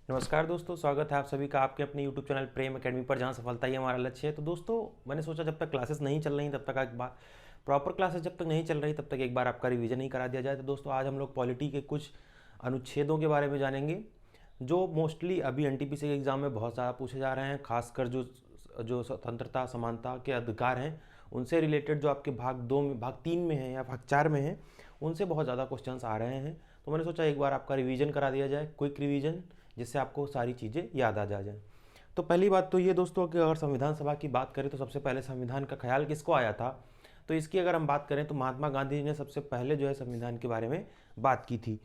नमस्कार दोस्तों, स्वागत है आप सभी का आपके अपने YouTube चैनल प्रेम एकेडमी पर, जहां सफलता ही हमारा लक्ष्य है। तो दोस्तों, मैंने सोचा जब तक क्लासेस नहीं चल रही तब तक एक बार प्रॉपर क्लासेस जब तक नहीं चल रही तब तक एक बार आपका रिवीजन ही करा दिया जाए। तो दोस्तों, आज हम लोग पॉलिटी के कुछ अनुच्छेदों के बारे में जानेंगे जो मोस्टली अभी एनटीपीसी के एग्ज़ाम में बहुत ज़्यादा पूछे जा रहे हैं। खासकर जो जो स्वतंत्रता समानता के अधिकार हैं उनसे रिलेटेड, जो आपके भाग 2 में, भाग 3 में है या भाग 4 में है, उनसे बहुत ज़्यादा क्वेश्चंस आ रहे हैं। तो मैंने सोचा एक बार आपका रिवीजन करा दिया जाए, क्विक रिवीजन, जिससे आपको सारी चीज़ें याद आ जाए। तो पहली बात तो ये दोस्तों कि अगर संविधान सभा की बात करें तो सबसे पहले संविधान का ख्याल किसको आया था, तो इसकी अगर हम बात करें तो महात्मा गांधी जी ने सबसे पहले जो है संविधान के बारे में बात की थी।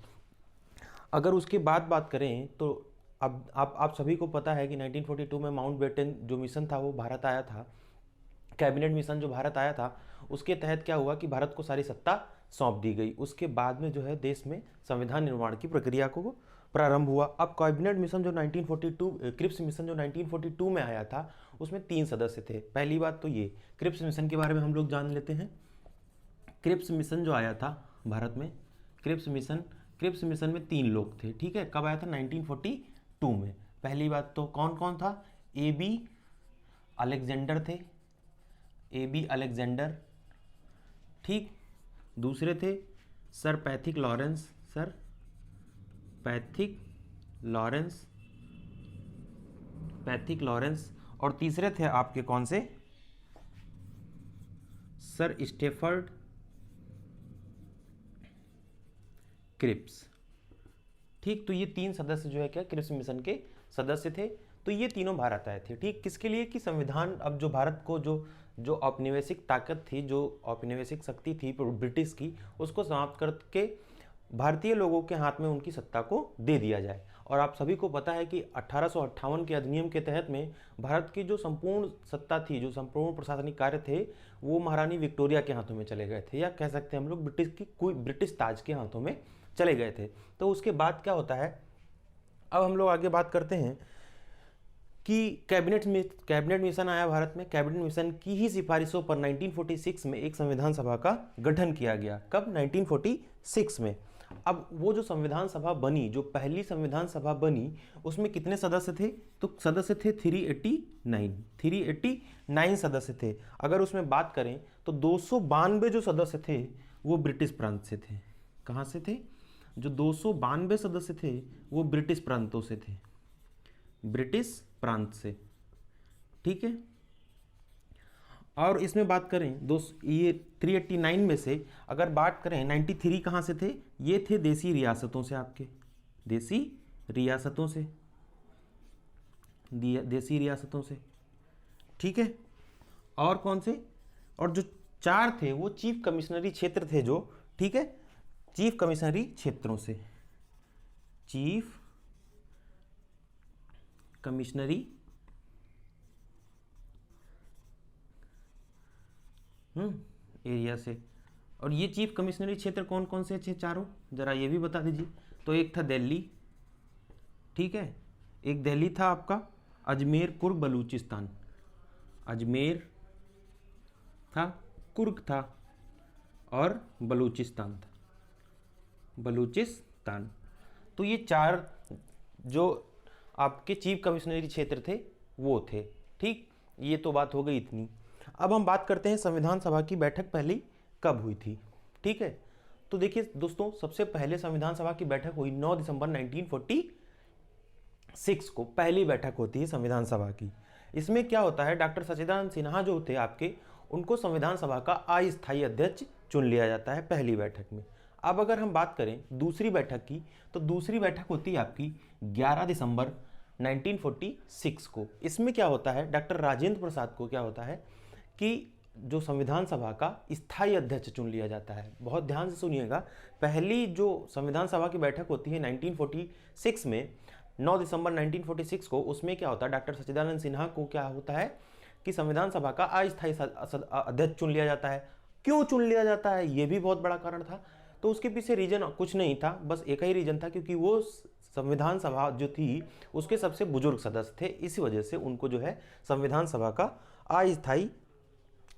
अगर उसके बाद बात करें तो अब आप सभी को पता है कि 1942 में माउंटबेटन जो मिशन था वो भारत आया था, कैबिनेट मिशन जो भारत आया था, उसके तहत क्या हुआ कि भारत को सारी सत्ता सौंप दी गई। उसके बाद में जो है देश में संविधान निर्माण की प्रक्रिया को प्रारंभ हुआ। अब कैबिनेट मिशन जो 1942, क्रिप्स मिशन जो 1942 में आया था, उसमें 3 सदस्य थे। पहली बात तो ये क्रिप्स मिशन के बारे में हम लोग जान लेते हैं। क्रिप्स मिशन जो आया था भारत में, क्रिप्स मिशन में 3 लोग थे। ठीक है, कब आया था? 1942 में। पहली बात तो कौन कौन था? ए बी अलेक्जेंडर थे, ए बी अलेक्जेंडर। ठीक, दूसरे थे sir Pethick Lawrence, sir Pethick Lawrence, Pethick Lawrence. और तीसरे थे आपके कौन से? Sir Stafford Cripps. ठीक, तो ये 3 सदस्य जो है क्या क्रिप्स मिशन के सदस्य थे। तो ये तीनों भारत आए थे। ठीक, किसके लिए? कि संविधान, अब जो भारत को जो जो औपनिवेशिक ताकत थी, जो औपनिवेशिक शक्ति थी ब्रिटिश की, उसको समाप्त करके भारतीय लोगों के हाथ में उनकी सत्ता को दे दिया जाए। और आप सभी को पता है कि 1858 के अधिनियम के तहत में भारत की जो संपूर्ण सत्ता थी, जो संपूर्ण प्रशासनिक कार्य थे, वो महारानी विक्टोरिया के हाथों में चले गए थे, या कह सकते हैं हम लोग ब्रिटिश ताज के हाथों में चले गए थे। तो उसके बाद क्या होता है, अब हम लोग आगे बात करते हैं कि कैबिनेट मिशन आया भारत में। कैबिनेट मिशन की ही सिफारिशों पर 1946 में एक संविधान सभा का गठन किया गया। कब? 1946 में। अब वो जो संविधान सभा बनी, जो पहली संविधान सभा बनी, उसमें कितने सदस्य थे? तो सदस्य थे 389 सदस्य थे। अगर उसमें बात करें तो 292 जो सदस्य थे वो ब्रिटिश प्रांत से थे। कहाँ से थे? जो 292 सदस्य थे वो ब्रिटिश प्रांतों से थे, ब्रिटिश प्रांत से। ठीक है, और इसमें बात करें ये 389 में से अगर बात करें 93 कहाँ से थे? ये थे देसी रियासतों से, आपके देसी रियासतों से, देसी रियासतों से। ठीक है, और कौन से? और जो 4 थे वो चीफ कमिश्नरी क्षेत्र थे, जो, ठीक है, चीफ कमिश्नरी क्षेत्रों से, चीफ कमिश्नरी एरिया से। और ये चीफ कमिश्नरी क्षेत्र कौन कौन से थे चारों, जरा ये भी बता दीजिए। तो एक था दिल्ली, ठीक है, एक दिल्ली था आपका, अजमेर कुर्ग बलूचिस्तान, अजमेर था, कुर्ग था, और बलूचिस्तान था, बलूचिस्तान। तो ये 4 जो आपके चीफ कमिश्नरी क्षेत्र थे वो थे। ठीक, ये तो बात हो गई इतनी। अब हम बात करते हैं संविधान सभा की बैठक पहली कब हुई थी। ठीक है, तो देखिए दोस्तों, सबसे पहले संविधान सभा की बैठक हुई 9 दिसंबर 1946 को, पहली बैठक होती है संविधान सभा की। इसमें क्या होता है, डॉक्टर सच्चिदानंद सिन्हा जो थे आपके, उनको संविधान सभा का अस्थायी अध्यक्ष चुन लिया जाता है पहली बैठक में। अब अगर हम बात करें दूसरी बैठक की, तो दूसरी बैठक होती है आपकी 11 दिसंबर 1946 को। इसमें क्या होता है, डॉक्टर राजेंद्र प्रसाद को क्या होता है कि जो संविधान सभा का स्थायी अध्यक्ष चुन लिया जाता है। बहुत ध्यान से सुनिएगा, पहली जो संविधान सभा की बैठक होती है 1946 में, 9 दिसंबर 1946 को, उसमें क्या होता है, डॉक्टर सच्चिदानंद सिन्हा को क्या होता है कि संविधान सभा का अस्थायी अध्यक्ष चुन लिया जाता है। क्यों चुन लिया जाता है, यह भी बहुत बड़ा कारण था। तो उसके पीछे रीजन कुछ नहीं था, बस एक ही रीजन था, क्योंकि वो संविधान सभा जो थी उसके सबसे बुजुर्ग सदस्य थे। इसी वजह से उनको जो है संविधान सभा का अस्थायी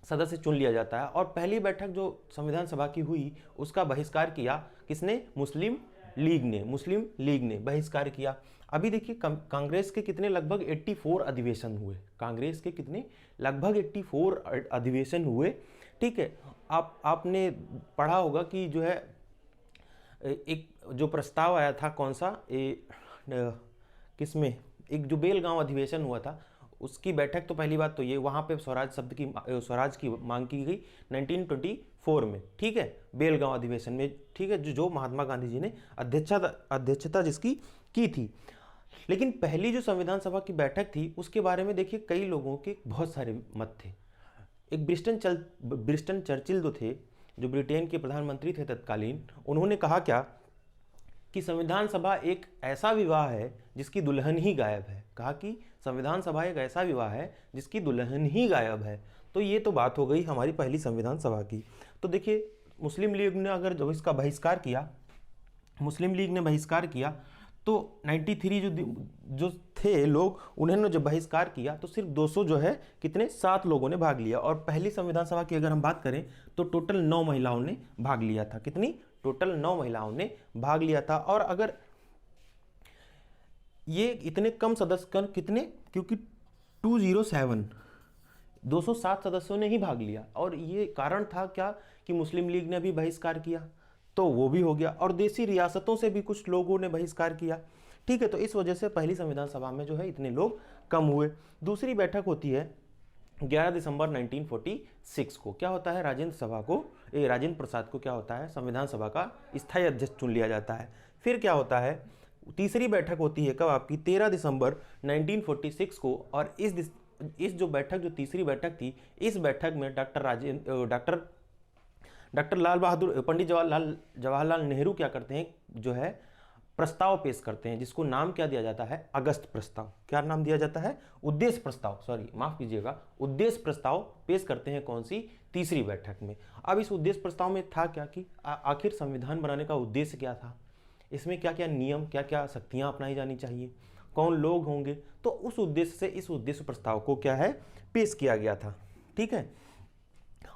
सदस्य चुन लिया जाता है। और पहली बैठक जो संविधान सभा की हुई उसका बहिष्कार किया किसने? मुस्लिम लीग ने, मुस्लिम लीग ने बहिष्कार किया। अभी देखिए कांग्रेस के कितने लगभग 84 अधिवेशन हुए, कांग्रेस के कितने लगभग 84 अधिवेशन हुए। ठीक है, आपने पढ़ा होगा कि जो है एक जो प्रस्ताव आया था, कौन सा किसमें, एक जो बेलगांव अधिवेशन हुआ था उसकी बैठक, तो पहली बात तो ये वहाँ पे स्वराज की मांग की गई 1924 में। ठीक है, बेलगांव अधिवेशन में। ठीक है, जो महात्मा गांधी जी ने अध्यक्षता जिसकी की थी। लेकिन पहली जो संविधान सभा की बैठक थी उसके बारे में देखिए कई लोगों के बहुत सारे मत थे। एक ब्रिस्टन चर्चिल जो थे, जो ब्रिटेन के प्रधानमंत्री थे तत्कालीन, उन्होंने कहा क्या कि संविधान सभा एक ऐसा विवाह है जिसकी दुल्हन ही गायब है। कहा कि संविधान सभा एक ऐसा विवाह है जिसकी दुल्हन ही गायब है। तो ये तो बात हो गई हमारी पहली संविधान सभा की। तो देखिए मुस्लिम लीग ने अगर जब इसका बहिष्कार किया, मुस्लिम लीग ने बहिष्कार किया, तो 93 जो थे लोग, उन्होंने जब बहिष्कार किया तो सिर्फ 200 जो है कितने 7 लोगों ने भाग लिया। और पहली संविधान सभा की अगर हम बात करें तो टोटल 9 महिलाओं ने भाग लिया था। कितनी? टोटल 9 महिलाओं ने भाग लिया था। और अगर ये इतने कम सदस्य कितने, क्योंकि 207 सदस्यों ने ही भाग लिया। और ये कारण था क्या कि मुस्लिम लीग ने भी बहिष्कार किया, तो वो भी हो गया, और देसी रियासतों से भी कुछ लोगों ने बहिष्कार किया। ठीक है, तो इस वजह से पहली संविधान सभा में जो है इतने लोग कम हुए। दूसरी बैठक होती है 11 दिसंबर 1946 को। क्या होता है, राजेंद्र प्रसाद को क्या होता है, संविधान सभा का स्थायी अध्यक्ष चुन लिया जाता है। फिर क्या होता है, तीसरी बैठक होती है कब आपकी, 13 दिसंबर 1946 को। और इस जो बैठक, जो तीसरी बैठक थी, इस बैठक में पंडित जवाहरलाल नेहरू क्या करते हैं, जो है प्रस्ताव पेश करते हैं, जिसको नाम क्या दिया जाता है, अगस्त प्रस्ताव। क्या नाम दिया जाता है, उद्देश्य प्रस्ताव, सॉरी माफ कीजिएगा, उद्देश्य प्रस्ताव पेश करते हैं कौन सी, तीसरी बैठक में। अब इस उद्देश्य प्रस्ताव में था क्या कि आखिर संविधान बनाने का उद्देश्य क्या था, इसमें क्या क्या नियम, क्या क्या शक्तियां अपनाई जानी चाहिए, कौन लोग होंगे, तो उस उद्देश्य से इस उद्देश्य प्रस्ताव को क्या है, पेश किया गया था। ठीक है,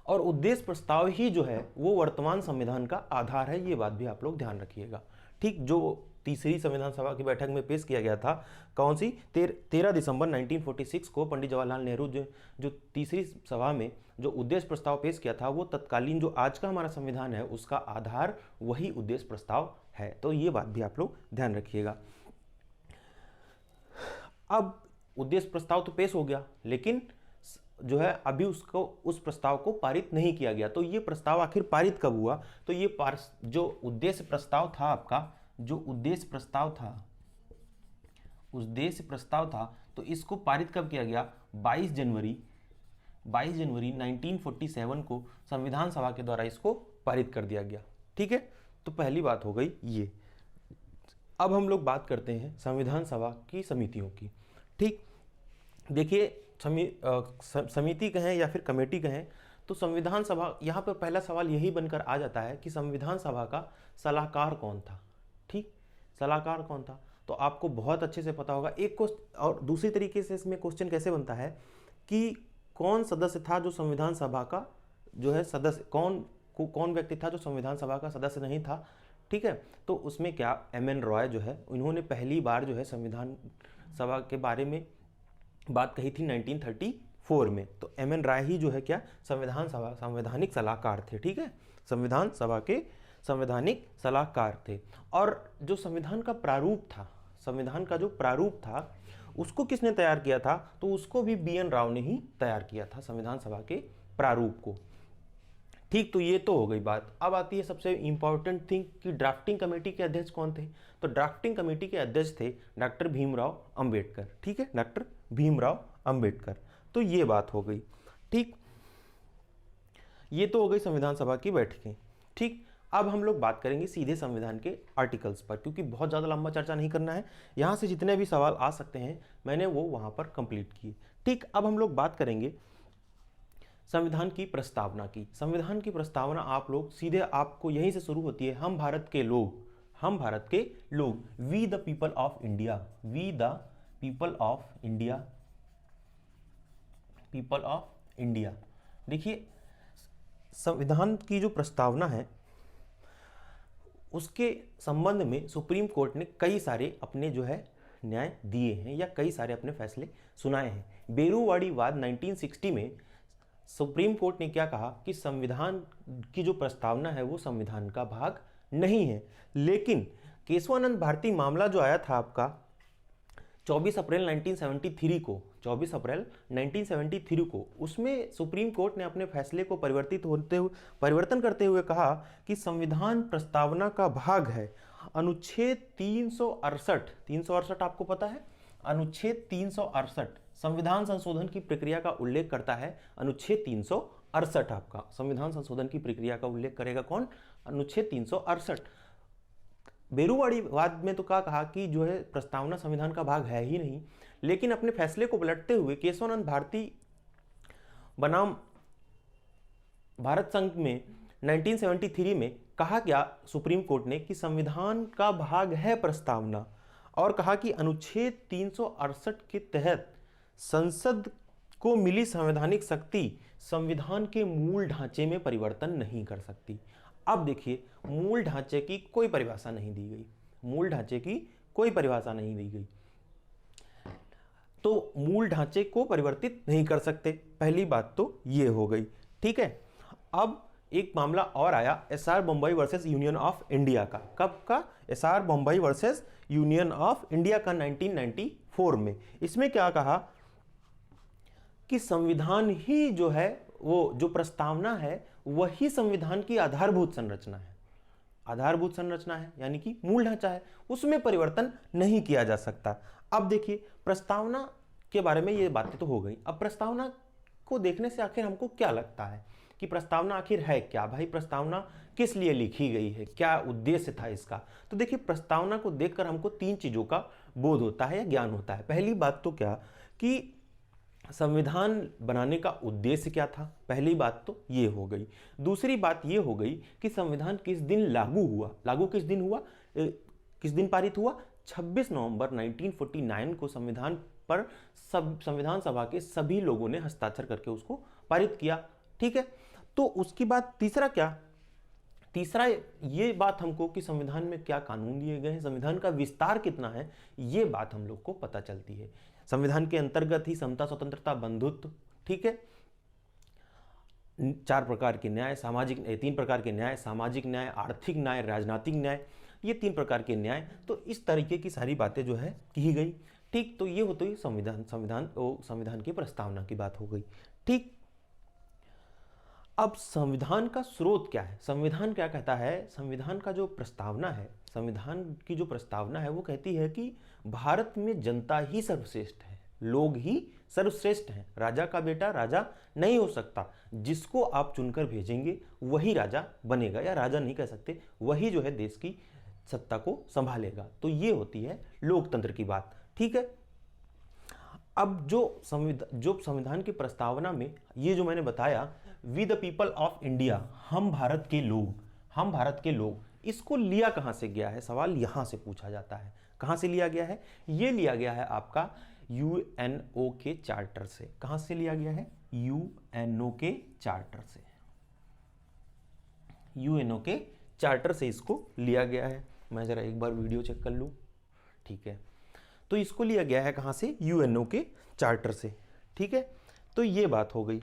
और उद्देश्य प्रस्ताव ही जो है वो वर्तमान संविधान का आधार है, ये बात भी आप लोग ध्यान रखिएगा। ठीक, जो तीसरी संविधान सभा की बैठक में पेश किया गया था, कौन सी, 13 दिसंबर 1946 को पंडित जवाहरलाल नेहरू जो तीसरी सभा में जो उद्देश्य प्रस्ताव पेश किया था, वो तत्कालीन जो आज का हमारा संविधान है उसका आधार वही उद्देश्य प्रस्ताव है। तो ये बात भी आप लोग ध्यान रखिएगा। अब उद्देश्य प्रस्ताव तो पेश हो गया, लेकिन जो है अभी उस प्रस्ताव को पारित नहीं किया गया। तो ये प्रस्ताव आखिर पारित कब हुआ, तो ये जो उद्देश्य प्रस्ताव था आपका, जो उद्देश्य प्रस्ताव था, तो इसको पारित कब किया गया, 22 जनवरी 1947 को संविधान सभा के द्वारा इसको पारित कर दिया गया। ठीक है, तो पहली बात हो गई ये। अब हम लोग बात करते हैं संविधान सभा की समितियों की। ठीक, देखिए समिति कहें या फिर कमेटी कहें, तो संविधान सभा, यहाँ पर पहला सवाल यही बनकर आ जाता है कि संविधान सभा का सलाहकार कौन था। ठीक, सलाहकार कौन था, तो आपको बहुत अच्छे से पता होगा। एक और दूसरी तरीके से इसमें क्वेश्चन कैसे बनता है कि कौन सदस्य था जो संविधान सभा का जो है सदस्य, कौन व्यक्ति था जो संविधान सभा का सदस्य नहीं था। ठीक है, तो उसमें क्या, M.N. रॉय जो है, उन्होंने पहली बार जो है संविधान सभा के बारे में बात कही थी 1934 में। तो M.N. रॉय ही जो है क्या, संवैधानिक सलाहकार थे। ठीक है, संविधान सभा के संवैधानिक सलाहकार थे। और जो संविधान का प्रारूप था, संविधान का जो प्रारूप था उसको किसने तैयार किया था, तो उसको भी B.N. राव ने ही तैयार किया था, संविधान सभा के प्रारूप को। ठीक, तो ये तो हो गई बात। अब आती है सबसे इंपॉर्टेंट थिंग कि ड्राफ्टिंग कमेटी के अध्यक्ष कौन थे। तो ड्राफ्टिंग कमेटी के अध्यक्ष थे डॉक्टर भीमराव अंबेडकर। ठीक है, डॉक्टर भीमराव अंबेडकर। तो ये बात हो गई। ठीक, ये तो हो गई संविधान सभा की बैठकें। ठीक, अब हम लोग बात करेंगे सीधे संविधान के आर्टिकल्स पर, क्योंकि बहुत ज़्यादा लंबा चर्चा नहीं करना है, यहाँ से जितने भी सवाल आ सकते हैं मैंने वो वहाँ पर कंप्लीट किए। ठीक, अब हम लोग बात करेंगे संविधान की प्रस्तावना की। संविधान की प्रस्तावना आप लोग सीधे, आपको यहीं से शुरू होती है, हम भारत के लोग, we the people of India, we the people of India. देखिए संविधान की जो प्रस्तावना है उसके संबंध में सुप्रीम कोर्ट ने कई सारे अपने जो है न्याय दिए हैं या कई सारे अपने फैसले सुनाए हैं। बेरुवाड़ी वाद 1960 में सुप्रीम कोर्ट ने क्या कहा कि संविधान की जो प्रस्तावना है वो संविधान का भाग नहीं है। लेकिन केशवानंद भारती मामला जो आया था आपका 24 अप्रैल 1973 को, 24 अप्रैल 1973 को, उसमेमें सुप्रीम कोर्ट ने अपने फैसले को परिवर्तन करते हुए कहा कि संविधान प्रस्तावना का भाग है। अनुच्छेद 368, 368 आपको पता है, अनुच्छेद 368 संविधान संशोधन की प्रक्रिया का उल्लेख करता है। अनुच्छेद 368 आपका संविधान संशोधन की प्रक्रिया का उल्लेख करेगा कौन? अनुच्छेद 368। बेरुवाड़ी वाद में तो क्या कहा कि जो है प्रस्तावना संविधान का भाग है ही नहीं, लेकिन अपने फैसले को पलटते हुए केशवानंद भारती बनाम भारत संघ में 1973 में कहा क्या सुप्रीम कोर्ट ने कि संविधान का भाग है प्रस्तावना, और कहा कि अनुच्छेद 368 के तहत संसद को मिली संवैधानिक शक्ति संविधान के मूल ढांचे में परिवर्तन नहीं कर सकती। अब देखिए, मूल ढांचे की कोई परिभाषा नहीं दी गई, मूल ढांचे की कोई परिभाषा नहीं दी गई, तो मूल ढांचे को परिवर्तित नहीं कर सकते। पहली बात तो ये हो गई, ठीक है। अब एक मामला और आया SR Bombay versus union of India का। कब का? SR Bombay versus union of India का 1994 में। इसमें क्या कहा कि संविधान ही जो है, वो जो प्रस्तावना है वही संविधान की आधारभूत संरचना है, आधारभूत संरचना है यानी कि मूल ढांचा है, उसमें परिवर्तन नहीं किया जा सकता। अब देखिए, प्रस्तावना के बारे में ये बातें तो हो गई। अब प्रस्तावना को देखने से आखिर हमको क्या लगता है कि प्रस्तावना आखिर है क्या? भाई, प्रस्तावना किस लिए लिखी गई है, क्या उद्देश्य था इसका? तो देखिए, प्रस्तावना को देखकर हमको तीन चीजों का बोध होता है या ज्ञान होता है। पहली बात तो क्या कि संविधान बनाने का उद्देश्य क्या था, पहली बात तो ये हो गई। दूसरी बात ये हो गई कि संविधान किस दिन लागू हुआ, लागू किस दिन हुआ, किस दिन पारित हुआ? 26 नवंबर 1949 को संविधान पर संविधान सभा के सभी लोगों ने हस्ताक्षर करके उसको पारित किया, ठीक है। तो उसकी बाद तीसरा क्या? तीसरा ये बात हमको कि संविधान में क्या कानून दिए गए हैं, संविधान का विस्तार कितना है, ये बात हम लोग को पता चलती है। संविधान के अंतर्गत ही समता, स्वतंत्रता, बंधुत्व, ठीक है, चार प्रकार के न्याय, सामाजिक, तीन प्रकार के न्याय, सामाजिक न्याय, आर्थिक न्याय, राजनीतिक न्याय, ये तीन प्रकार के न्याय। तो इस तरीके की सारी बातें जो है की गई, ठीक। तो ये होती संविधान की प्रस्तावना की बात हो गई, ठीक। अब संविधान का स्रोत क्या है? संविधान क्या कहता है? संविधान का जो प्रस्तावना है, संविधान की जो प्रस्तावना है वो कहती है कि भारत में जनता ही सर्वश्रेष्ठ है, लोग ही सर्वश्रेष्ठ हैं, राजा का बेटा राजा नहीं हो सकता, जिसको आप चुनकर भेजेंगे वही राजा बनेगा, या राजा नहीं कह सकते, वही जो है देश की सत्ता को संभालेगा। तो ये होती है लोकतंत्र की बात, ठीक है। अब जो संविधान की प्रस्तावना में ये जो मैंने बताया, we the people of India, हम भारत के लोग, हम भारत के लोग, इसको लिया कहां से गया है? सवाल यहां से पूछा जाता है, कहां से लिया गया है? ये लिया गया है आपका यूएनओ के चार्टर से। कहां से लिया गया है? यूएनओ के चार्टर से, यूएनओ के चार्टर से इसको लिया गया है। मैं जरा एक बार वीडियो चेक कर लूं, ठीक है। तो इसको लिया गया है कहां से? यूएनओ के चार्टर से, ठीक है। तो ये बात हो गई।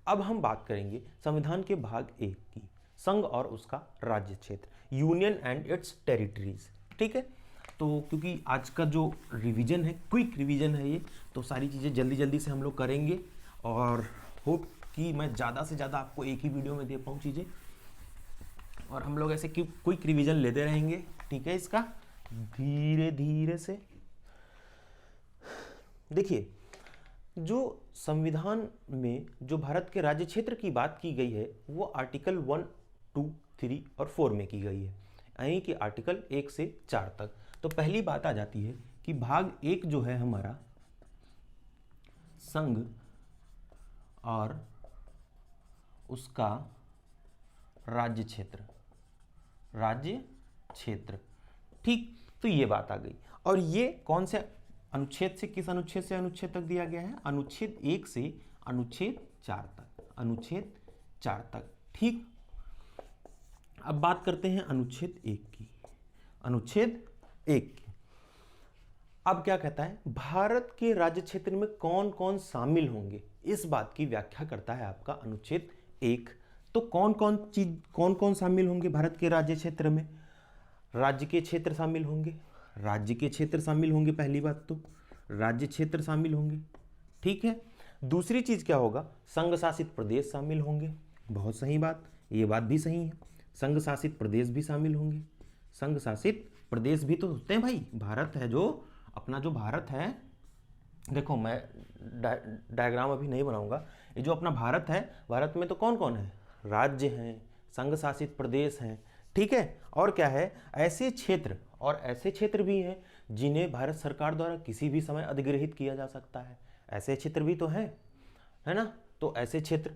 अब हम बात करेंगे संविधान के भाग 1 की, संघ और उसका राज्य क्षेत्र, यूनियन एंड इट्स टेरिटरीज, ठीक है। तो क्योंकि आज का जो रिवीजन है, क्विक रिवीजन है ये, तो सारी चीज़ें जल्दी जल्दी से हम लोग करेंगे, और होप कि मैं ज़्यादा से ज़्यादा आपको एक ही वीडियो में दे पाऊँ चीज़ें, और हम लोग ऐसे क्विक रिवीजन लेते रहेंगे, ठीक है। इसका धीरे धीरे से देखिए, जो संविधान में जो भारत के राज्य क्षेत्र की बात की गई है वो आर्टिकल 1, 2, 3 और 4 में की गई है, यानी कि आर्टिकल 1 से 4 तक। तो पहली बात आ जाती है कि भाग 1 जो है हमारा संघ और उसका राज्य क्षेत्र, राज्य क्षेत्र, ठीक। तो ये बात आ गई, और ये कौन से अनुच्छेद से, किस अनुच्छेद से अनुच्छेद तक दिया गया है? अनुच्छेद 1 से अनुच्छेद 4 तक, अनुच्छेद 4 तक, ठीक। अब बात करते हैं अनुच्छेद 1 की। अनुच्छेद 1 की अब क्या कहता है, भारत के राज्य क्षेत्र में कौन कौन शामिल होंगे, इस बात की व्याख्या करता है आपका अनुच्छेद 1। तो कौन कौन शामिल होंगे भारत के राज्य क्षेत्र में? राज्य के क्षेत्र शामिल होंगे, राज्य के क्षेत्र शामिल होंगे, पहली बात तो राज्य क्षेत्र शामिल होंगे, ठीक है। दूसरी चीज क्या होगा, संघ शासित प्रदेश शामिल होंगे, बहुत सही बात, ये बात भी सही है, संघ शासित प्रदेश भी शामिल होंगे। संघ शासित प्रदेश भी तो होते हैं भाई, भारत है जो अपना, जो भारत है, देखो मैं डायग्राम अभी नहीं बनाऊंगा, ये जो अपना भारत है, भारत में तो कौन कौन है, राज्य हैं, संघ शासित प्रदेश हैं, ठीक है, और क्या है, ऐसे क्षेत्र, और ऐसे क्षेत्र भी हैं जिन्हें भारत सरकार द्वारा किसी भी समय अधिग्रहित किया जा सकता है, ऐसे क्षेत्र भी तो हैं, है ना। तो ऐसे क्षेत्र,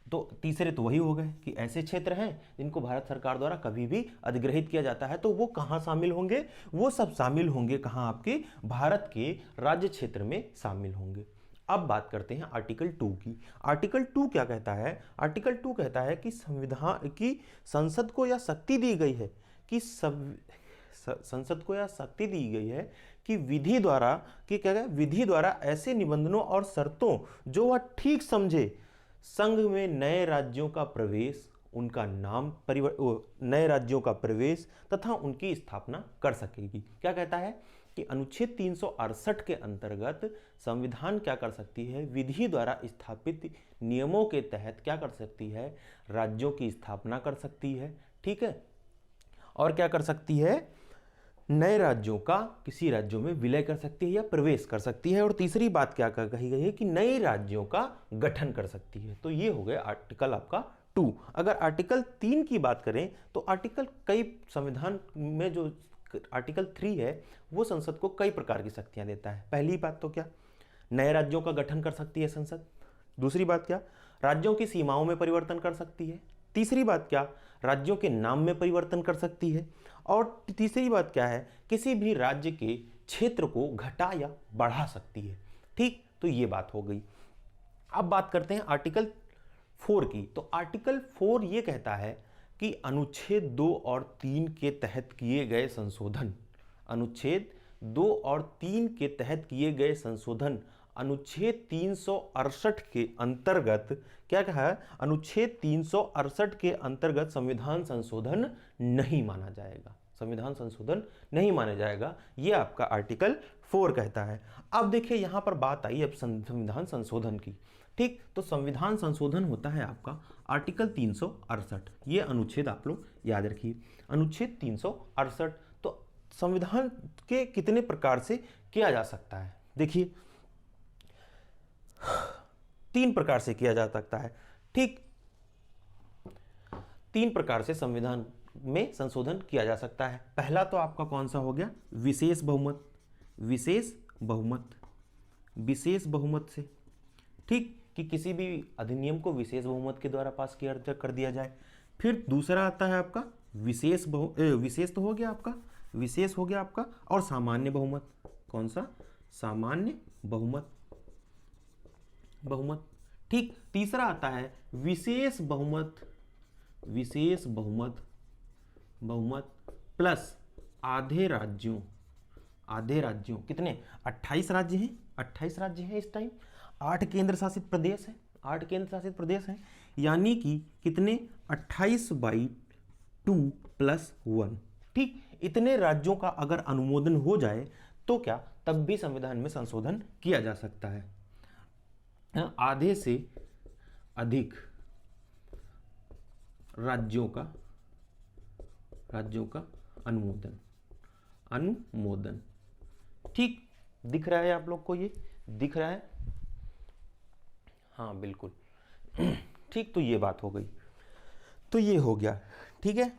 तो तीसरे तो वही हो गए कि ऐसे क्षेत्र हैं जिनको भारत सरकार द्वारा कभी भी अधिग्रहित किया जाता है, तो वो कहाँ शामिल होंगे, वो सब शामिल होंगे कहाँ, आपके भारत के राज्य क्षेत्र में शामिल होंगे। अब बात करते हैं आर्टिकल 2 की। आर्टिकल 2 क्या कहता है, आर्टिकल 2 कहता है कि संविधान की संसद को यह शक्ति दी गई है कि संसद को यह शक्ति दी गई है कि विधि द्वारा, कि क्या है, विधि द्वारा ऐसे निबंधनों और शर्तों जो वह ठीक समझे, संघ में नए राज्यों का प्रवेश, उनका नाम नए राज्यों का प्रवेश तथा उनकी स्थापना कर सकेगी। क्या कहता है कि अनुच्छेद 368 के अंतर्गत संविधान क्या कर सकती है, विधि द्वारा स्थापित नियमों के तहत क्या कर सकती है, राज्यों की स्थापना कर सकती है, ठीक है, और क्या कर सकती है, नए राज्यों का किसी राज्यों में विलय कर सकती है या प्रवेश कर सकती है, और तीसरी बात क्या कही गई है कि नए राज्यों का गठन कर सकती है। तो ये हो गया आर्टिकल आपका 2। अगर आर्टिकल 3 की बात करें तो आर्टिकल कई संविधान में जो आर्टिकल 3 है वो संसद को कई प्रकार की शक्तियां देता है। पहली बात तो क्या, नए राज्यों का गठन कर सकती है संसद। दूसरी बात क्या, राज्यों की सीमाओं में परिवर्तन कर सकती है। तीसरी बात क्या, राज्यों के नाम में परिवर्तन कर सकती है। और तीसरी बात क्या है, किसी भी राज्य के क्षेत्र को घटा या बढ़ा सकती है, ठीक। तो ये बात हो गई। अब बात करते हैं आर्टिकल 4 की। तो आर्टिकल 4 ये कहता है कि अनुच्छेद 2 और 3 के तहत किए गए संशोधन, अनुच्छेद 2 और 3 के तहत किए गए संशोधन अनुच्छेद 368 के अंतर्गत, क्या कहा है, अनुच्छेद 368 के अंतर्गत संविधान संशोधन नहीं माना जाएगा, संविधान संशोधन नहीं माना जाएगा, ये आपका आर्टिकल 4 कहता है। अब देखिए यहां पर बात आई अब संविधान संशोधन की, ठीक। तो संविधान संशोधन होता है आपका आर्टिकल 368, ये अनुच्छेद आप लोग याद रखिए, अनुच्छेद 368। तो संविधान के कितने प्रकार से किया जा सकता है, देखिए 3 प्रकार से किया जा सकता है, ठीक। 3 प्रकार से संविधान में संशोधन किया जा सकता है। पहला तो आपका कौन सा हो गया, विशेष बहुमत, विशेष बहुमत, विशेष बहुमत से, ठीक, कि किसी भी अधिनियम को विशेष बहुमत के द्वारा पास किया कर दिया जाए। फिर दूसरा आता है आपका विशेष तो हो गया आपका, विशेष हो गया आपका, और सामान्य बहुमत, कौन सा, सामान्य बहुमत, बहुमत, ठीक। तीसरा आता है विशेष बहुमत, विशेष बहुमत, बहुमत प्लस आधे राज्यों, आधे राज्यों, कितने, 28 राज्य हैं, 28 राज्य हैं इस टाइम, 8 केंद्र शासित प्रदेश हैं, 8 केंद्र शासित प्रदेश हैं, यानी कि कितने, 28/2 + 1, ठीक। इतने राज्यों का अगर अनुमोदन हो जाए तो क्या, तब भी संविधान में संशोधन किया जा सकता है। आधे से अधिक राज्यों का अनुमोदन, अनुमोदन, ठीक। दिख रहा है आप लोग को, ये दिख रहा है, हाँ बिल्कुल, ठीक। तो ये बात हो गई, तो ये हो गया, ठीक है।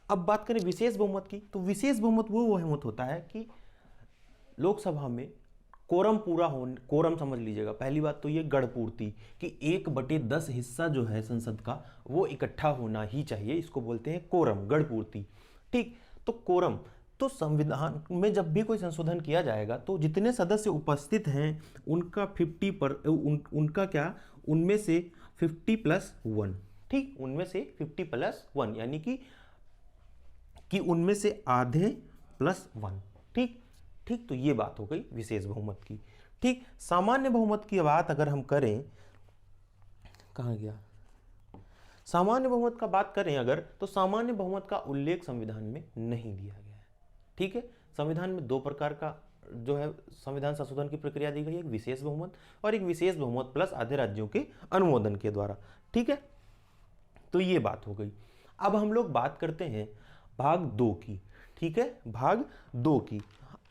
अब बात करें विशेष बहुमत की। तो विशेष बहुमत वो बहुमत होता है कि लोकसभा में कोरम पूरा होने, कोरम समझ लीजिएगा, पहली बात तो ये गढ़पूर्ति कि 1/10 हिस्सा जो है संसद का वो इकट्ठा होना ही चाहिए, इसको बोलते हैं कोरम, गढ़पूर्ति, ठीक। तो कोरम, तो संविधान में जब भी कोई संशोधन किया जाएगा तो जितने सदस्य उपस्थित हैं उनका 50 पर उनका क्या, उनमें से 50+1, ठीक, उनमें से 50+1 यानी कि उनमें से आधे +1, ठीक ठीक। तो ये बात हो गई विशेष बहुमत की, ठीक। सामान्य बहुमत की बात अगर हम करें, कहाँ गया, सामान्य बहुमत का बात करें अगर, तो सामान्य बहुमत का उल्लेख संविधान में नहीं दिया गया है, ठीक है। संविधान में दो प्रकार का जो है संविधान संशोधन की प्रक्रिया दी गई है, एक विशेष बहुमत और एक विशेष बहुमत प्लस आधे राज्यों के अनुमोदन के द्वारा, ठीक है। तो ये बात हो गई। अब हम लोग बात करते हैं भाग 2 की, ठीक है, भाग 2 की।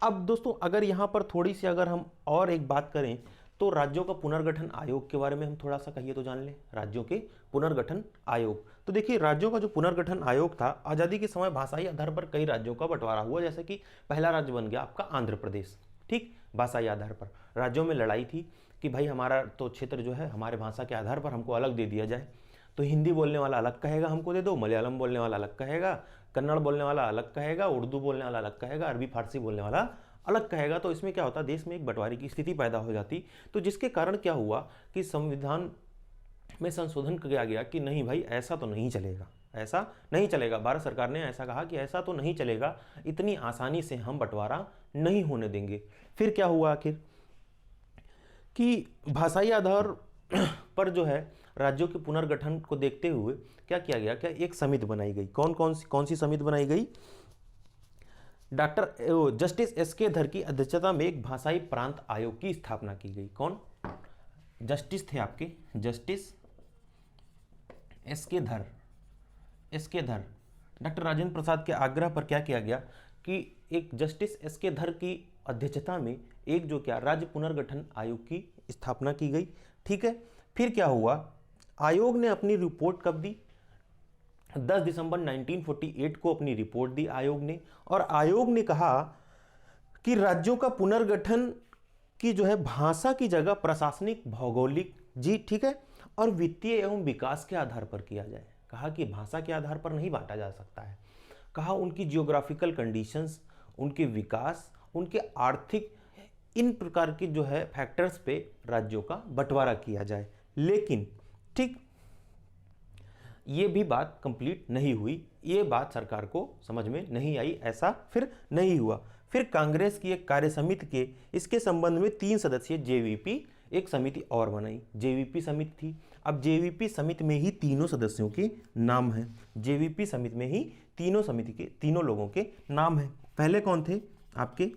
अब दोस्तों अगर यहाँ पर थोड़ी सी अगर हम और एक बात करें तो राज्यों का पुनर्गठन आयोग के बारे में हम थोड़ा सा कहिए तो जान लें। राज्यों के पुनर्गठन आयोग, तो देखिए राज्यों का जो पुनर्गठन आयोग था, आज़ादी के समय भाषाई आधार पर कई राज्यों का बंटवारा हुआ, जैसे कि पहला राज्य बन गया आपका आंध्र प्रदेश, ठीक, भाषाई आधार पर। राज्यों में लड़ाई थी कि भाई हमारा तो क्षेत्र जो है हमारे भाषा के आधार पर हमको अलग दे दिया जाए, तो हिंदी बोलने वाला अलग कहेगा हमको दे दो, मलयालम बोलने वाला अलग कहेगा, कन्नड़ बोलने वाला अलग कहेगा, उर्दू बोलने वाला अलग कहेगा, अरबी फारसी बोलने वाला अलग कहेगा। तो इसमें क्या होता, देश में एक बंटवारे की स्थिति पैदा हो जाती। तो जिसके कारण क्या हुआ कि संविधान में संशोधन किया गया कि नहीं भाई ऐसा तो नहीं चलेगा, ऐसा नहीं चलेगा। भारत सरकार ने ऐसा कहा कि ऐसा तो नहीं चलेगा, इतनी आसानी से हम बंटवारा नहीं होने देंगे। फिर क्या हुआ आखिर कि भाषाई आधार पर जो है राज्यों के पुनर्गठन को देखते हुए क्या किया गया, क्या एक समिति बनाई गई। कौन सी समिति बनाई गई? Doctor justice SK. धर की अध्यक्षता में एक भाषाई प्रांत आयोग की स्थापना की गई। कौन जस्टिस थे आपके? Justice SK. धर। डॉक्टर राजेंद्र प्रसाद के आग्रह पर क्या किया गया कि एक जस्टिस एस.के. धर की अध्यक्षता में एक जो क्या राज्य पुनर्गठन आयोग की स्थापना की गई, ठीक है। फिर क्या हुआ, आयोग ने अपनी रिपोर्ट कब दी? 10 दिसंबर 1948 को अपनी रिपोर्ट दी आयोग ने, और आयोग ने कहा कि राज्यों का पुनर्गठन की जो है भाषा की जगह प्रशासनिक, भौगोलिक, जी ठीक है, और वित्तीय एवं विकास के आधार पर किया जाए। कहा कि भाषा के आधार पर नहीं बांटा जा सकता है। कहा उनकी जियोग्राफिकल कंडीशंस, उनके विकास, उनके आर्थिक, इन प्रकार के जो है फैक्टर्स पे राज्यों का बंटवारा किया जाए। लेकिन ठीक ये भी बात कंप्लीट नहीं हुई, ये बात सरकार को समझ में नहीं आई, ऐसा फिर नहीं हुआ। फिर कांग्रेस की एक कार्य समिति के इसके संबंध में 3 सदस्यीय जेवीपी एक समिति और बनाई, जेवीपी समिति थी। अब जेवीपी समिति में ही तीनों सदस्यों के नाम हैं, जेवीपी समिति में ही तीनों लोगों के नाम हैं। पहले कौन थे आपके?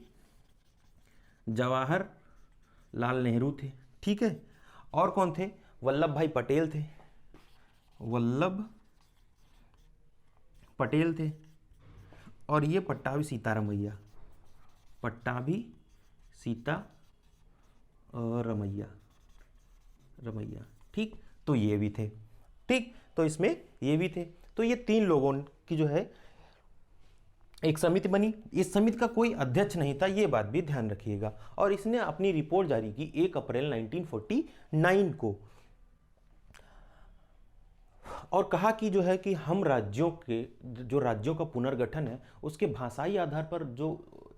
जवाहरलाल नेहरू थे, ठीक है। और कौन थे? वल्लभ भाई पटेल थे, वल्लभ पटेल थे। और ये पट्टाभी सीतारमैया, पट्टाभी सीतारमैया, ठीक। तो ये भी थे, ठीक। तो इसमें ये भी थे। तो ये 3 लोगों की जो है एक समिति बनी। इस समिति का कोई अध्यक्ष नहीं था, ये बात भी ध्यान रखिएगा। और इसने अपनी रिपोर्ट जारी की 1 अप्रैल 1949 को, और कहा कि जो है कि हम राज्यों का पुनर्गठन है उसके भाषाई आधार पर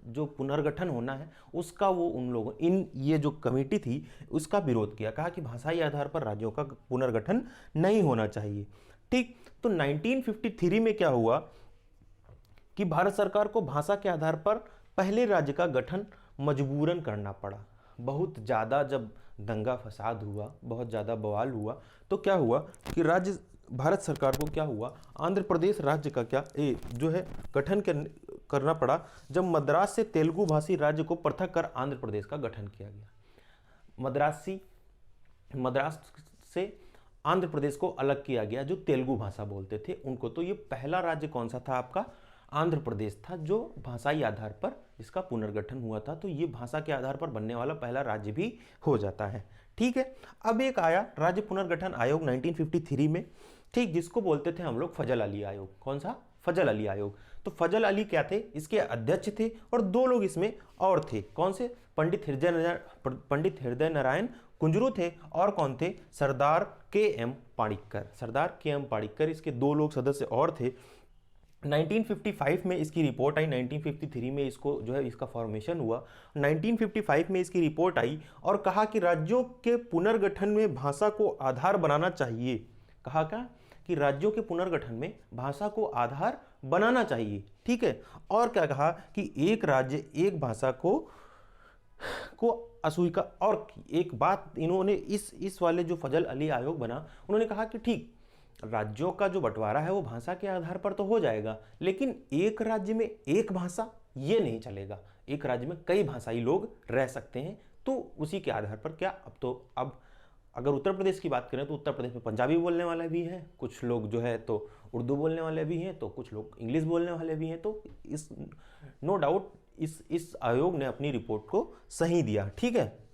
जो पुनर्गठन होना है उसका वो उन लोगों ये जो कमेटी थी उसका विरोध किया। कहा कि भाषाई आधार पर राज्यों का पुनर्गठन नहीं होना चाहिए, ठीक। तो 1953 में क्या हुआ कि भारत सरकार को भाषा के आधार पर पहले राज्य का गठन मजबूरन करना पड़ा। बहुत ज़्यादा जब दंगा फसाद हुआ, बहुत ज़्यादा बवाल हुआ, तो क्या हुआ कि भारत सरकार को क्या हुआ, आंध्र प्रदेश राज्य का जो है गठन करना पड़ा, जब मद्रास से तेलुगु भाषी राज्य को पृथक कर आंध्र प्रदेश का गठन किया गया। मद्रास से आंध्र प्रदेश को अलग किया गया, जो तेलुगु भाषा बोलते थे उनको। तो ये पहला राज्य कौन सा था आपका? आंध्र प्रदेश था, जो भाषाई आधार पर जिसका पुनर्गठन हुआ था। तो ये भाषा के आधार पर बनने वाला पहला राज्य भी हो जाता है, ठीक है। अब एक आया राज्य पुनर्गठन आयोग 1953 में, ठीक, जिसको बोलते थे हम लोग फजल अली आयोग। कौन सा? फजल अली आयोग। तो फजल अली क्या थे? इसके अध्यक्ष थे, और 2 लोग इसमें और थे। कौन से? पंडित हृदय नारायण कुंजरू थे, और कौन थे? सरदार के एम पाणिक्कर। सरदार के एम पाणिक्कर, इसके 2 लोग सदस्य और थे 1955 में इसकी रिपोर्ट आई, 1953 में इसको जो है इसका फॉर्मेशन हुआ, 1955 में इसकी रिपोर्ट आई और कहा कि राज्यों के पुनर्गठन में भाषा को आधार बनाना चाहिए। कहा क्या कि राज्यों के पुनर्गठन में भाषा को आधार बनाना चाहिए, ठीक है। और क्या कहा कि एक राज्य एक भाषा को अस्वीकार। और एक बात इन्होंने इस वाले जो फजल अली आयोग बना, उन्होंने कहा कि ठीक राज्यों का जो बंटवारा है वो भाषा के आधार पर तो हो जाएगा, लेकिन एक राज्य में एक भाषा ये नहीं चलेगा, एक राज्य में कई भाषाई लोग रह सकते हैं। तो उसी के आधार पर क्या अब अगर उत्तर प्रदेश की बात करें तो उत्तर प्रदेश में पंजाबी बोलने वाले भी हैं, कुछ लोग जो है तो उर्दू बोलने वाले भी हैं, तो कुछ लोग इंग्लिश बोलने वाले भी हैं। तो इस नो डाउट इस आयोग ने अपनी रिपोर्ट को सही दिया, ठीक है।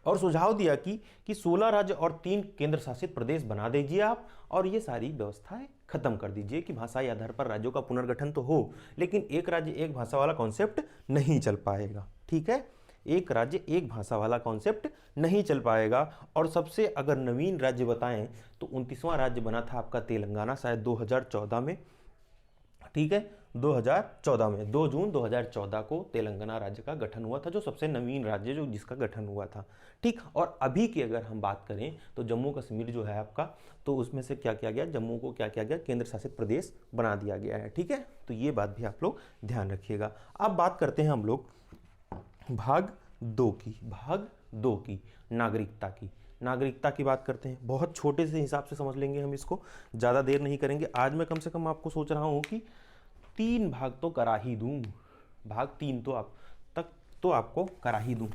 और सुझाव दिया कि 16 राज्य और 3 केंद्र शासित प्रदेश बना दीजिए आप, और ये सारी व्यवस्थाएं खत्म कर दीजिए कि भाषाई आधार पर राज्यों का पुनर्गठन तो हो, लेकिन एक राज्य एक भाषा वाला कॉन्सेप्ट नहीं चल पाएगा, ठीक है। एक राज्य एक भाषा वाला कॉन्सेप्ट नहीं चल पाएगा। और सबसे अगर नवीन राज्य बताएं तो 29वां राज्य बना था आपका तेलंगाना, शायद 2014 में, ठीक है। 2014 में 2 जून 2014 को तेलंगाना राज्य का गठन हुआ था, जो सबसे नवीन राज्य जो जिसका गठन हुआ था, ठीक। और अभी की अगर हम बात करें तो जम्मू कश्मीर जो है आपका, तो उसमें से क्या किया गया, जम्मू को क्या किया गया, केंद्र शासित प्रदेश बना दिया गया है, ठीक है। तो ये बात भी आप लोग ध्यान रखिएगा। अब बात करते हैं हम लोग भाग 2 की नागरिकता की बात करते हैं। बहुत छोटे से हिसाब से समझ लेंगे हम इसको, ज़्यादा देर नहीं करेंगे। आज मैं कम से कम आपको सोच रहा हूँ कि 3 भाग तो करा ही दूँ, भाग 3 तो आपको करा ही दूँ,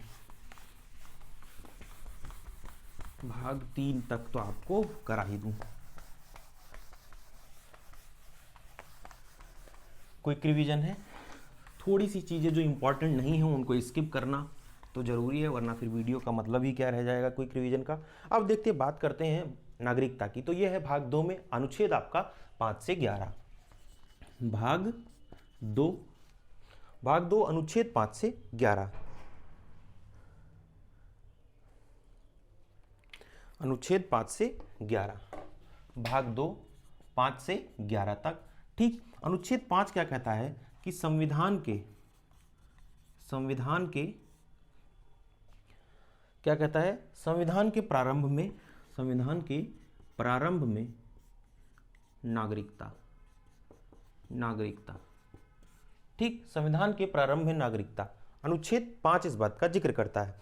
भाग 3 तक तो आपको करा ही दूँ। क्विक रिवीजन है, थोड़ी सी चीज़ें जो इंपॉर्टेंट नहीं है उनको स्किप करना तो ज़रूरी है, वरना फिर वीडियो का मतलब ही क्या रह जाएगा क्विक रिवीजन का। अब देखते हैं, बात करते हैं नागरिकता की। तो ये है भाग 2 में अनुच्छेद आपका 5 से 11। भाग 2 अनुच्छेद 5 से 11। अनुच्छेद 5 से 11, भाग 2 5 से 11 तक, ठीक। अनुच्छेद 5 क्या कहता है कि संविधान के क्या कहता है, संविधान के प्रारंभ में नागरिकता, ठीक। संविधान के प्रारंभ में नागरिकता, अनुच्छेद 5 इस बात का जिक्र करता है।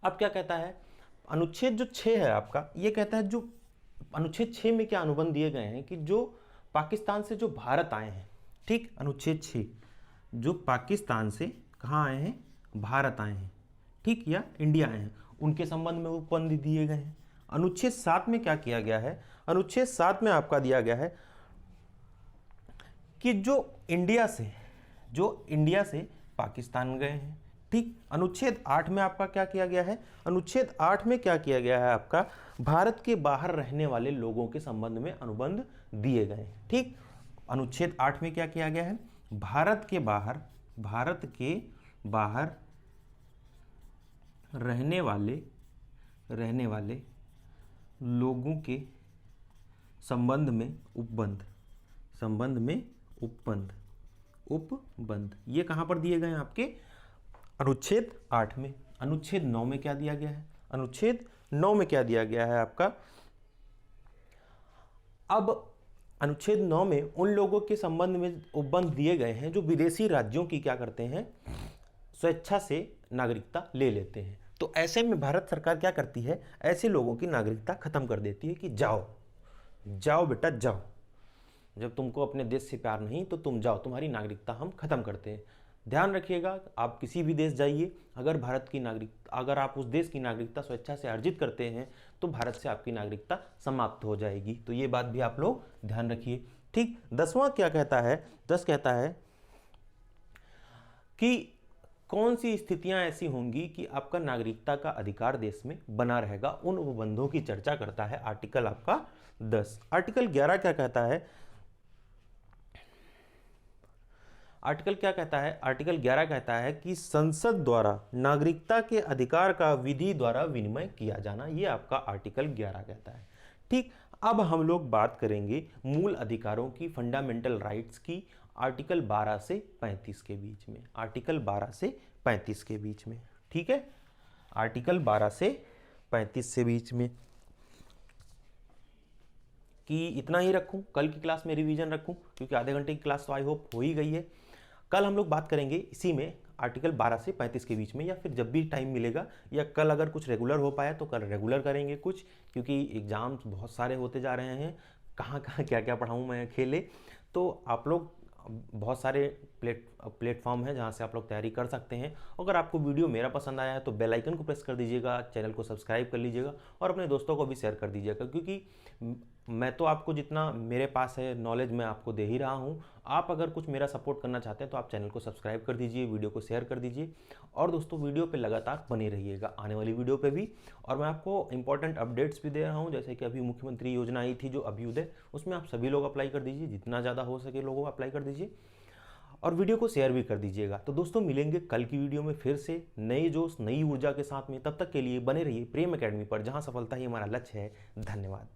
अब क्या कहता है, अनुच्छेद जो 6 है आपका, ये कहता है, जो अनुच्छेद 6 में क्या अनुबंध दिए गए हैं कि जो पाकिस्तान से जो भारत आए हैं, ठीक। अनुच्छेद 6 जो पाकिस्तान से कहाँ आए हैं, भारत आए हैं, ठीक, या इंडिया आए हैं, उनके संबंध में उपबंध दिए गए हैं। अनुच्छेद 7 में क्या किया गया है, अनुच्छेद 7 में आपका दिया गया है कि जो इंडिया से पाकिस्तान गए हैं, ठीक। अनुच्छेद 8 में आपका क्या किया गया है, अनुच्छेद 8 में क्या किया गया है आपका, भारत के बाहर रहने वाले लोगों के संबंध में अनुबंध दिए गए हैं, ठीक। अनुच्छेद 8 में क्या किया गया है, भारत के बाहर रहने वाले लोगों के संबंध में उपबंध ये कहां पर दिए गए हैं आपके, अनुच्छेद 8 में। अनुच्छेद 9 में क्या दिया गया है, अनुच्छेद 9 में क्या दिया गया है आपका, अब अनुच्छेद 9 में उन लोगों के संबंध में उपबंध दिए गए हैं जो विदेशी राज्यों की क्या करते हैं, स्वेच्छा से नागरिकता ले लेते हैं। तो ऐसे में भारत सरकार क्या करती है, ऐसे लोगों की नागरिकता खत्म कर देती है कि जाओ बेटा जाओ, जब तुमको अपने देश से प्यार नहीं तो तुम जाओ, तुम्हारी नागरिकता हम खत्म करते हैं। ध्यान रखिएगा, आप किसी भी देश जाइए, अगर आप उस देश की नागरिकता स्वेच्छा से अर्जित करते हैं तो भारत से आपकी नागरिकता समाप्त हो जाएगी। तो ये बात भी आप लोग ध्यान रखिए, ठीक। 10वां क्या कहता है, 10 कहता है कि कौन सी स्थितियां ऐसी होंगी कि आपका नागरिकता का अधिकार देश में बना रहेगा, उन उपबंधों की चर्चा करता है आर्टिकल आपका 10। आर्टिकल 11 क्या कहता है, आर्टिकल क्या कहता है, आर्टिकल 11 कहता है कि संसद द्वारा नागरिकता के अधिकार का विधि द्वारा विनिमय किया जाना, ये आपका आर्टिकल 11 कहता है, ठीक। अब हम लोग बात करेंगे मूल अधिकारों की, फंडामेंटल राइट्स की, आर्टिकल 12 से 35 के बीच में, आर्टिकल 12 से 35 के बीच में। ठीक है, आर्टिकल 12 से 35 से बीच में कि इतना ही रखूं, कल की क्लास में रिवीजन रखूं, क्योंकि आधे घंटे की क्लास तो आई होप हो ही गई है। कल हम लोग बात करेंगे इसी में आर्टिकल 12 से 35 के बीच में, या फिर जब भी टाइम मिलेगा, या कल अगर कुछ रेगुलर हो पाया तो कल रेगुलर करेंगे कुछ, क्योंकि एग्जाम्स बहुत सारे होते जा रहे हैं, कहाँ कहाँ क्या क्या पढ़ाऊँ मैं अकेले। तो आप लोग बहुत सारे प्लेटफॉर्म हैं जहाँ से आप लोग तैयारी कर सकते हैं। अगर आपको वीडियो मेरा पसंद आया है तो बेल आइकन को प्रेस कर दीजिएगा, चैनल को सब्सक्राइब कर लीजिएगा और अपने दोस्तों को भी शेयर कर दीजिएगा, क्योंकि मैं तो आपको जितना मेरे पास है नॉलेज मैं आपको दे ही रहा हूँ। आप अगर कुछ मेरा सपोर्ट करना चाहते हैं तो आप चैनल को सब्सक्राइब कर दीजिए, वीडियो को शेयर कर दीजिए, और दोस्तों वीडियो पे लगातार बने रहिएगा, आने वाली वीडियो पे भी। और मैं आपको इंपॉर्टेंट अपडेट्स भी दे रहा हूँ, जैसे कि अभी मुख्यमंत्री योजना आई थी जो अभ्युदय, उसमें आप सभी लोग अप्लाई कर दीजिए, जितना ज़्यादा हो सके लोगों अप्लाई कर दीजिए, और वीडियो को शेयर भी कर दीजिएगा। तो दोस्तों मिलेंगे कल की वीडियो में फिर से नए जोश नई ऊर्जा के साथ में। तब तक के लिए बने रहिए प्रेम एकेडमी पर, जहां सफलता ही हमारा लक्ष्य है। धन्यवाद।